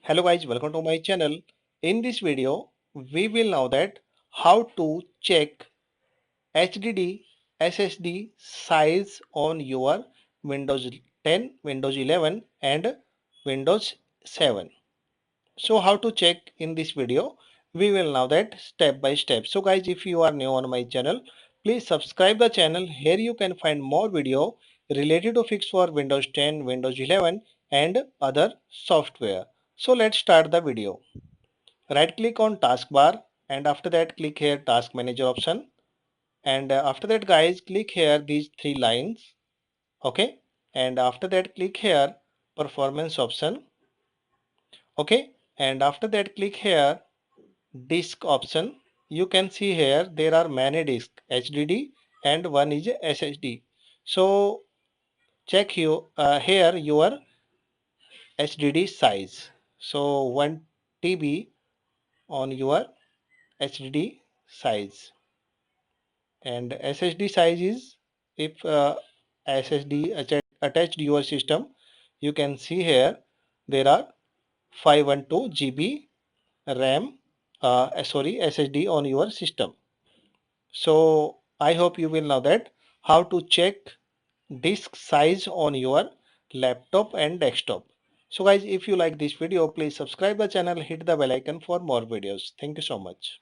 Hello guys, welcome to my channel. In this video, we will know that how to check HDD SSD size on your Windows 10, Windows 11 and Windows 7. So how to check in this video, we will know that step by step. So guys, if you are new on my channel, please subscribe the channel. Here you can find more video related to fix for Windows 10, Windows 11 and other software. So let's start the video. Right click on taskbar and after that click here task manager option, and after that guys click here these three lines. Okay, and after that click here performance option. Okay, and after that click here disk option. You can see here there are many disks HDD and one is SSD. So check here your HDD size. So 1 TB on your HDD size, and SSD size is, if SSD attached to your system, you can see here there are 512 GB RAM, SSD on your system. So I hope you will know that how to check disk size on your laptop and desktop. So guys, if you like this video, please subscribe the channel, hit the bell icon for more videos. Thank you so much.